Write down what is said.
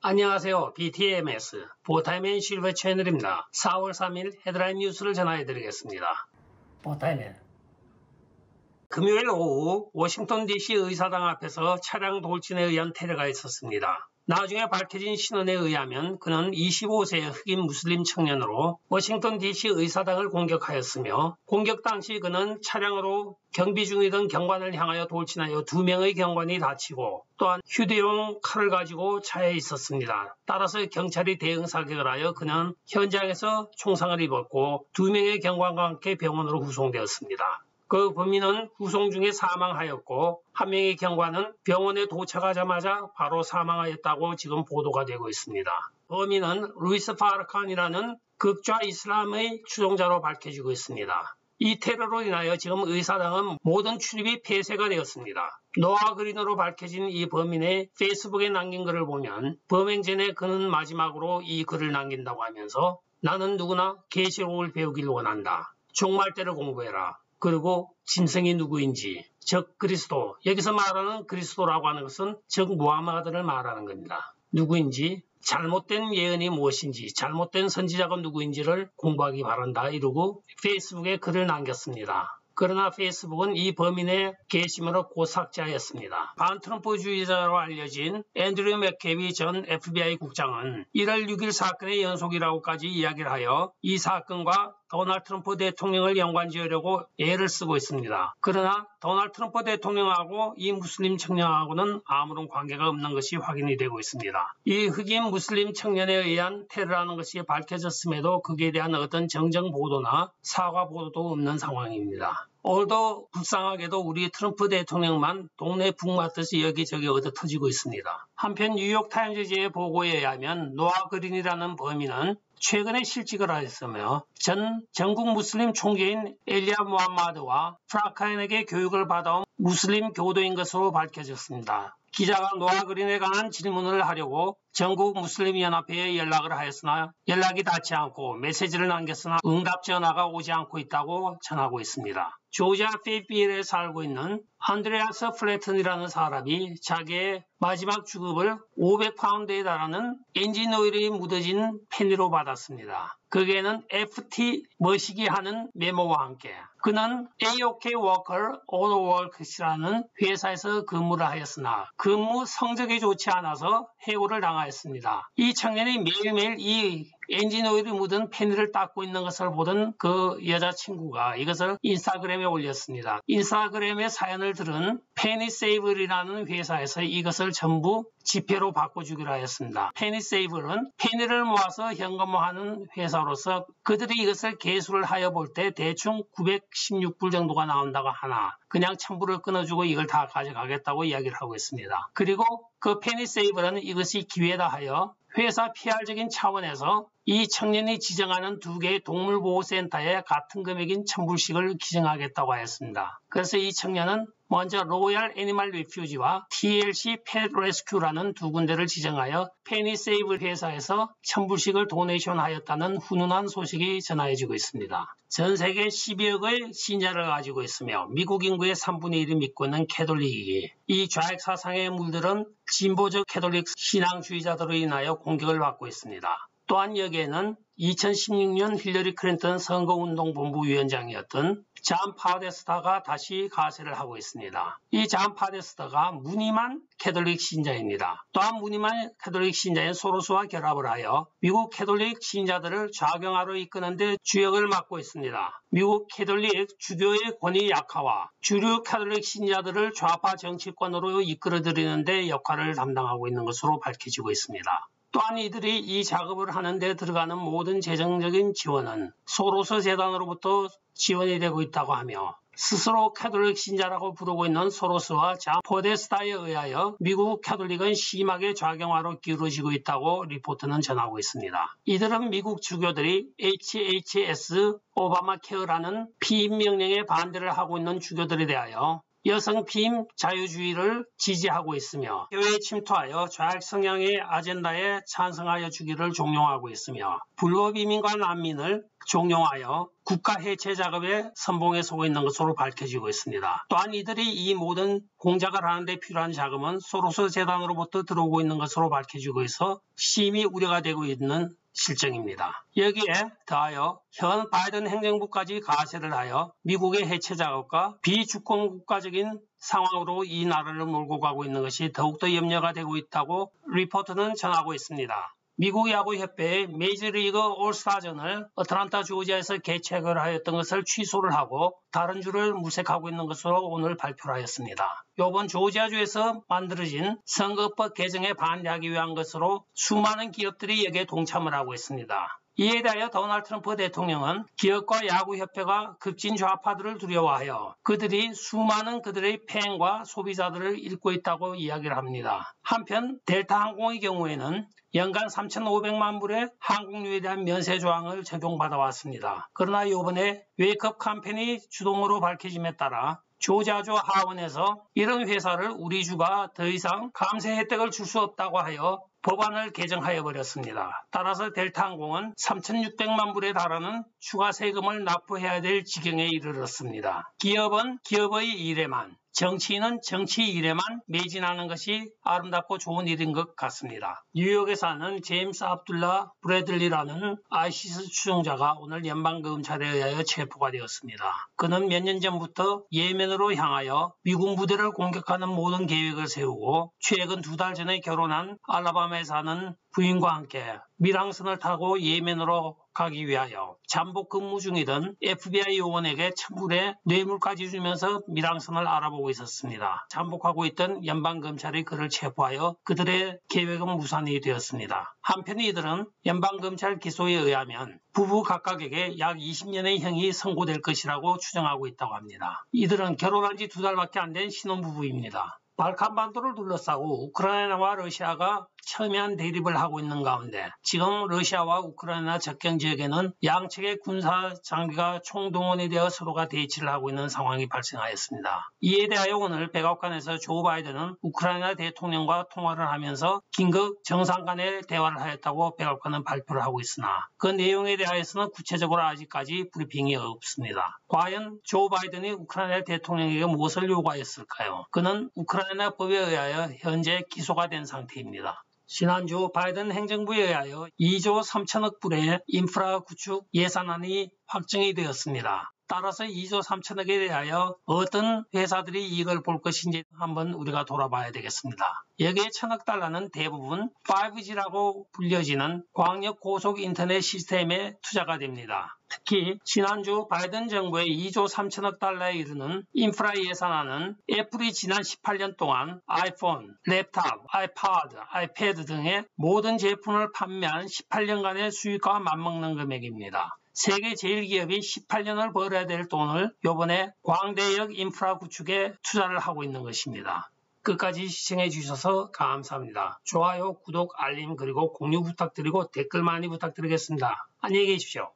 안녕하세요. BTMS 보타이맨 실버 채널입니다. 4월 3일 헤드라인 뉴스를 전해드리겠습니다. 보타이맨 금요일 오후 워싱턴 DC 의사당 앞에서 차량 돌진에 의한 테러가 있었습니다. 나중에 밝혀진 신원에 의하면 그는 25세의 흑인 무슬림 청년으로 워싱턴 DC 의사당을 공격하였으며 공격 당시 그는 차량으로 경비 중이던 경관을 향하여 돌진하여 2명의 경관이 다치고 또한 휴대용 칼을 가지고 차에 있었습니다. 따라서 경찰이 대응 사격을 하여 그는 현장에서 총상을 입었고 2명의 경관과 함께 병원으로 후송되었습니다. 그 범인은 후송 중에 사망하였고 한 명의 경관은 병원에 도착하자마자 바로 사망하였다고 지금 보도가 되고 있습니다. 범인은 루이스 파르칸이라는 극좌 이슬람의 추종자로 밝혀지고 있습니다. 이 테러로 인하여 지금 의사당은 모든 출입이 폐쇄가 되었습니다. 노아 그린으로 밝혀진 이 범인의 페이스북에 남긴 글을 보면 범행 전에 그는 마지막으로 이 글을 남긴다고 하면서 나는 누구나 계시록을 배우길 원한다. 종말때를 공부해라. 그리고 짐승이 누구인지, 즉 그리스도, 여기서 말하는 그리스도라고 하는 것은 즉 무하마드를 말하는 겁니다. 누구인지, 잘못된 예언이 무엇인지, 잘못된 선지자가 누구인지를 공부하기 바란다 이러고 페이스북에 글을 남겼습니다. 그러나 페이스북은 이 범인의 게시물을 곧 삭제하였습니다. 반트럼프주의자로 알려진 앤드류 맥케비 전 FBI 국장은 1월 6일 사건의 연속이라고까지 이야기를 하여 이 사건과 도널드 트럼프 대통령을 연관지으려고 애를 쓰고 있습니다. 그러나 도널드 트럼프 대통령하고 이 무슬림 청년하고는 아무런 관계가 없는 것이 확인이 되고 있습니다. 이 흑인 무슬림 청년에 의한 테러라는 것이 밝혀졌음에도 거기에 대한 어떤 정정 보도나 사과 보도도 없는 상황입니다. 오늘도 불쌍하게도 우리 트럼프 대통령만 동네 북 맞듯이 여기저기 얻어 터지고 있습니다. 한편 뉴욕타임즈지의 보고에 의하면 노아 그린이라는 범인은 최근에 실직을 하였으며 전국 무슬림 총재인 엘리아 무함마드와 프라카인에게 교육을 받아온 무슬림 교도인 것으로 밝혀졌습니다. 기자가 노아 그린에 관한 질문을 하려고 전국 무슬림 연합회에 연락을 하였으나 연락이 닿지 않고 메시지를 남겼으나 응답 전화가 오지 않고 있다고 전하고 있습니다. 조지아 페이필드에 살고 있는 안드레아스 플래튼이라는 사람이 자기의 마지막 주급을 500파운드에 달하는 엔진 오일이 묻어진 페니로 받았습니다. 거기에는 FT 머시기 하는 메모와 함께 그는 AOK 워커 오더워크스라는 회사에서 근무를 하였으나 근무 성적이 좋지 않아서 해고를 당하였습니다. 이 청년이 매일매일 이 엔진 오일이 묻은 페니를 닦고 있는 것을 보던 그 여자친구가 이것을 인스타그램에 올렸습니다. 인스타그램에 사연을 들은 페니세이블이라는 회사에서 이것을 전부 지폐로 바꿔주기로 하였습니다. 페니세이블은 페니를 모아서 현금화하는 회사로서 그들이 이것을 계수를 하여 볼 때 대충 916불 정도가 나온다고 하나 그냥 1000불을 끊어주고 이걸 다 가져가겠다고 이야기를 하고 있습니다. 그리고 그 페니세이블은 이것이 기회다 하여 회사 PR적인 차원에서 이 청년이 지정하는 2개의 동물보호센터에 같은 금액인 1000불씩을 기증하겠다고 하였습니다. 그래서 이 청년은 먼저 로얄 애니멀 리퓨지와 TLC 펫 레스큐라는 2군데를 지정하여 페니세이블 회사에서 1000불씩을 도네이션 하였다는 훈훈한 소식이 전해지고 있습니다. 전 세계 12억의 신자를 가지고 있으며 미국 인구의 3분의 1이 믿고 있는 캐톨릭이 이 좌익 사상에 물들은 진보적 캐톨릭 신앙주의자들로 인하여 공격을 받고 있습니다. 또한 여기에는 2016년 힐러리 클린턴 선거운동본부 위원장이었던 잔 파데스타가 다시 가세를 하고 있습니다. 이 잔 파데스타가 무늬만 캐톨릭 신자입니다. 또한 무늬만 캐톨릭 신자인 소로스와 결합을 하여 미국 캐톨릭 신자들을 좌경화로 이끄는 데 주역을 맡고 있습니다. 미국 캐톨릭 주교의 권위 약화와 주류 캐톨릭 신자들을 좌파 정치권으로 이끌어들이는 데 역할을 담당하고 있는 것으로 밝혀지고 있습니다. 또한 이들이 이 작업을 하는 데 들어가는 모든 재정적인 지원은 소로스 재단으로부터 지원이 되고 있다고 하며 스스로 캐톨릭 신자라고 부르고 있는 소로스와 잔 포데스타에 의하여 미국 캐톨릭은 심하게 좌경화로 기울어지고 있다고 리포트는 전하고 있습니다. 이들은 미국 주교들이 HHS 오바마 케어라는 피임 명령에 반대를 하고 있는 주교들에 대하여 여성 피임 자유주의를 지지하고 있으며 교회에 침투하여 좌익 성향의 아젠다에 찬성하여 주기를 종용하고 있으며 불법 이민과 난민을 종용하여 국가 해체 작업에 선봉에 서고 있는 것으로 밝혀지고 있습니다. 또한 이들이 이 모든 공작을 하는데 필요한 자금은 소로스 재단으로부터 들어오고 있는 것으로 밝혀지고 있어 심히 우려가 되고 있는 실정입니다. 여기에 더하여 현 바이든 행정부까지 가세를 하여 미국의 해체 작업과 비주권 국가적인 상황으로 이 나라를 몰고 가고 있는 것이 더욱더 염려가 되고 있다고 리포트는 전하고 있습니다. 미국 야구협회의 메이저리그 올스타전을 어틀란타 조지아에서 개최를 하였던 것을 취소를 하고 다른 주를 물색하고 있는 것으로 오늘 발표를 하였습니다. 이번 조지아주에서 만들어진 선거법 개정에 반대하기 위한 것으로 수많은 기업들이 여기에 동참을 하고 있습니다. 이에 대하여 도널드 트럼프 대통령은 기업과 야구협회가 급진 좌파들을 두려워하여 그들이 수많은 그들의 팬과 소비자들을 잃고 있다고 이야기를 합니다. 한편 델타항공의 경우에는 연간 3,500만 불의 항공료에 대한 면세 조항을 적용받아 왔습니다. 그러나 이번에 웨이크업 캠페인이 주동으로 밝혀짐에 따라 조지아주 하원에서 이런 회사를 우리 주가 더 이상 감세 혜택을 줄 수 없다고 하여 법안을 개정하여 버렸습니다. 따라서 델타항공은 3,600만 불에 달하는 추가 세금을 납부해야 될 지경에 이르렀습니다. 기업은 기업의 일에만, 정치인은 정치 일에만 매진하는 것이 아름답고 좋은 일인 것 같습니다. 뉴욕에 사는 제임스 압둘라 브래들리라는 ISIS 추종자가 오늘 연방검찰에 의하여 체포가 되었습니다. 그는 몇 년 전부터 예멘으로 향하여 미국 부대를 공격하는 모든 계획을 세우고 최근 2달 전에 결혼한 알라바마에 사는 부인과 함께 밀항선을 타고 예멘으로 가기 위하여 잠복 근무 중이던 FBI 요원에게 천불의 뇌물까지 주면서 밀항선을 알아보고 있었습니다. 잠복하고 있던 연방검찰이 그를 체포하여 그들의 계획은 무산이 되었습니다. 한편 이들은 연방검찰 기소에 의하면 부부 각각에게 약 20년의 형이 선고될 것이라고 추정하고 있다고 합니다. 이들은 결혼한 지 2달밖에 안 된 신혼부부입니다. 발칸반도를 둘러싸고 우크라이나와 러시아가 첨예한 대립을 하고 있는 가운데 지금 러시아와 우크라이나 접경 지역에는 양측의 군사 장비가 총동원이 되어 서로가 대치를 하고 있는 상황이 발생하였습니다. 이에 대하여 오늘 백악관에서 조 바이든은 우크라이나 대통령과 통화를 하면서 긴급 정상 간의 대화를 하였다고 백악관은 발표를 하고 있으나 그 내용에 대하여서는 구체적으로 아직까지 브리핑이 없습니다. 과연 조 바이든이 우크라이나 대통령에게 무엇을 요구하였을까요? 그는 우크라이나 법에 의하여 현재 기소가 된 상태입니다. 지난주 바이든 행정부에 의하여 2조 3천억 불의 인프라 구축 예산안이 확정이 되었습니다. 따라서 2조 3천억에 대하여 어떤 회사들이 이익을 볼 것인지 한번 우리가 돌아봐야 되겠습니다. 여기에 1,000억 달러는 대부분 5G라고 불려지는 광역 고속 인터넷 시스템에 투자가 됩니다. 특히 지난주 바이든 정부의 2조 3천억 달러에 이르는 인프라 예산안은 애플이 지난 18년 동안 아이폰, 랩탑, 아이패드, 아이패드 등의 모든 제품을 판매한 18년간의 수익과 맞먹는 금액입니다. 세계 제일 기업이 18년을 벌어야 될 돈을 이번에 광대역 인프라 구축에 투자를 하고 있는 것입니다. 끝까지 시청해 주셔서 감사합니다. 좋아요, 구독, 알림 그리고 공유 부탁드리고 댓글 많이 부탁드리겠습니다. 안녕히 계십시오.